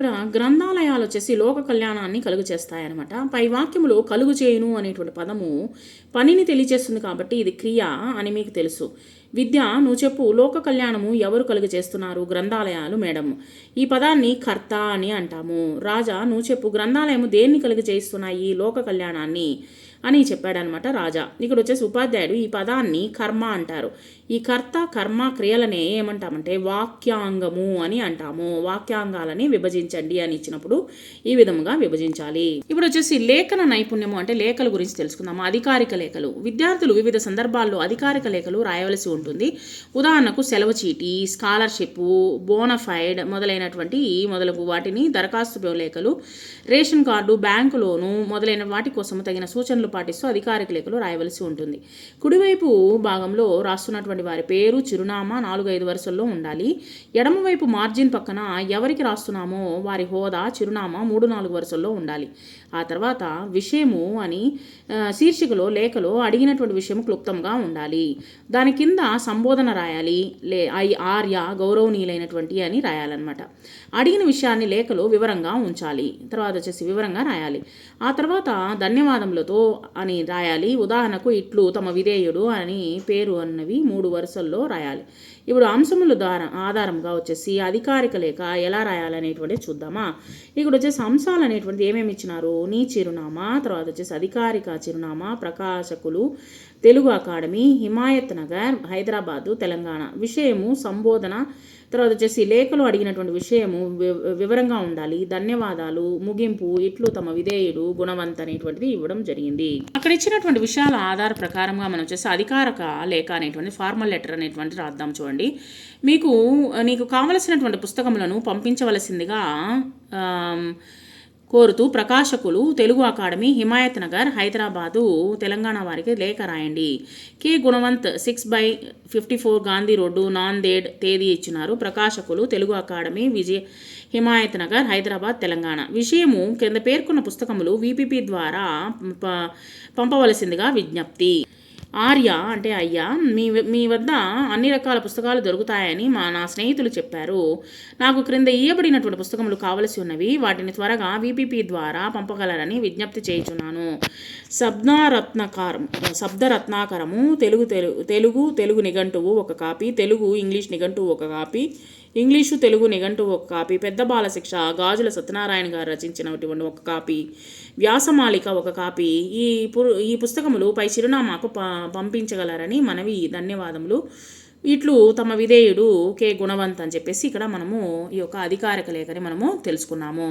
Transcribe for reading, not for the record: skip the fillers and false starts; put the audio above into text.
ఇక్కడ గ్రంథాలయాలు వచ్చేసి లోక కళ్యాణాన్ని కలుగు చేస్తాయన్నమాట. పై వాక్యములో కలుగు చేయును అనేటువంటి పదము పనిని తెలియజేస్తుంది కాబట్టి ఇది క్రియ అని మీకు తెలుసు. విద్య నువ్వు చెప్పు, లోక కళ్యాణము ఎవరు కలుగు చేస్తున్నారు? గ్రంథాలయాలు మేడము. ఈ పదాన్ని కర్త అని అంటాము. రాజా నువ్వు చెప్పు, గ్రంథాలయము దేన్ని కలుగు చేయిస్తున్నాయి? లోక కళ్యాణాన్ని అని చెప్పాడనమాట రాజా. ఇక్కడ వచ్చేసి ఉపాధ్యాయుడు ఈ పదాన్ని కర్మ అంటారు. ఈ కర్త కర్మ క్రియలనే ఏమంటామంటే వాక్యాంగము అని అంటాము. వాక్యాంగాలని విభజించండి అని ఇచ్చినప్పుడు ఈ విధముగా విభజించాలి. ఇప్పుడు వచ్చేసి లేఖన నైపుణ్యము అంటే లేఖల గురించి తెలుసుకుందాము. అధికారిక లేఖలు. విద్యార్థులు వివిధ సందర్భాల్లో అధికారిక లేఖలు రాయవలసి ఉంటుంది. ఉదాహరణకు సెలవు చీటీ, స్కాలర్షిప్, బోనఫైడ్ మొదలగు వాటిని దరఖాస్తు లేఖలు, రేషన్ కార్డు, బ్యాంకు లోను మొదలైన వాటి కోసం తగిన సూచనలు పాటిస్తూ అధికారిక లేఖలు రాయవలసి ఉంటుంది. కుడివైపు భాగంలో రాస్తున్నటువంటి వారి పేరు, చిరునామా 4-5 వరుసల్లో ఉండాలి. ఎడమవైపు మార్జిన్ పక్కన ఎవరికి రాస్తున్నామో వారి హోదా, చిరునామా 3-4 వరుసల్లో ఉండాలి. ఆ తర్వాత విషయము అని శీర్షికలో లేఖలో అడిగినటువంటి విషయం క్లుప్తంగా ఉండాలి. దాని కింద సంబోధన రాయాలి. ఆర్య గౌరవనీయులైనటువంటి అని రాయాలన్నమాట. అడిగిన విషయాన్ని లేఖలో వివరంగా ఉంచాలి. తర్వాత వచ్చేసి వివరంగా రాయాలి. ఆ తర్వాత ధన్యవాదములతో అని రాయాలి. ఉదాహరణకు ఇట్లు తమ విధేయుడు అని పేరు అన్నవి 3 వరుసల్లో రాయాలి. ఇప్పుడు అంశముల ఆధారంగా వచ్చేసి అధికారిక లేఖ ఎలా రాయాలనేటువంటిది చూద్దామా. ఇక్కడ వచ్చేసి అంశాలు అనేటువంటిది ఏమేమి ఇచ్చినారు? నీ చిరునామా, తర్వాత వచ్చేసి అధికారిక చిరునామా, ప్రకాశకులు, తెలుగు అకాడమీ, హిమాయత్ నగర్, హైదరాబాదు, తెలంగాణ. విషయము సంబోధన, తర్వాత వచ్చేసి లేఖలో అడిగినటువంటి విషయము వివరంగా ఉండాలి. ధన్యవాదాలు, ముగింపు ఇట్లు తమ విధేయుడు, గుణవంత్ అనేటువంటిది ఇవ్వడం జరిగింది. అక్కడ ఇచ్చినటువంటి విషయాల ఆధార ప్రకారంగా మనం వచ్చేసి అధికారిక లేఖ అనేటువంటి ఫార్మల్ లెటర్ అనేటువంటి రాద్దాం. చూడండి, నీకు కావలసినటువంటి పుస్తకములను పంపించవలసిందిగా కోరుతూ ప్రకాశకులు, తెలుగు అకాడమీ, హిమాయత్ నగర్, హైదరాబాదు, తెలంగాణ వారికి లేఖ రాయండి. K Gunwant, 6/54 Gandhi road, Nanded. తేదీ ఇచ్చినారు. ప్రకాశకులు, తెలుగు అకాడమీ, హిమాయత్ నగర్, హైదరాబాద్, తెలంగాణ. విషయము కింద పేర్కొన్న పుస్తకములు VPP ద్వారా పంపవలసిందిగా విజ్ఞప్తి. ఆర్య అంటే అయ్యా, మీ వద్ద అన్ని రకాల పుస్తకాలు దొరుకుతాయని నా స్నేహితులు చెప్పారు. నాకు క్రింద ఇయ్యబడినటువంటి పుస్తకములు కావలసి ఉన్నవి. వాటిని త్వరగా VPP ద్వారా పంపగలరని విజ్ఞప్తి చేయుచున్నాను. శబ్దరత్నాకరము, తెలుగు నిఘంటువు 1 కాపీ, తెలుగు ఇంగ్లీష్ నిఘంటువు 1 కాపీ, ఇంగ్లీషు తెలుగు నిఘంటువు 1 కాపీ, పెద్ద బాలశిక్ష గాజుల సత్యనారాయణ గారు రచించినటువంటి 1 కాపీ, వ్యాసమాలిక 1 కాపీ. ఈ పుస్తకములు పై చిరునామాకు పంపించగలరని మనవి. ధన్యవాదములు. ఇట్లు తమ విధేయుడు కె గుణవంత్ అని చెప్పేసి ఇక్కడ మనము ఈ యొక్క అధికారిక లేఖని మనము తెలుసుకున్నాము.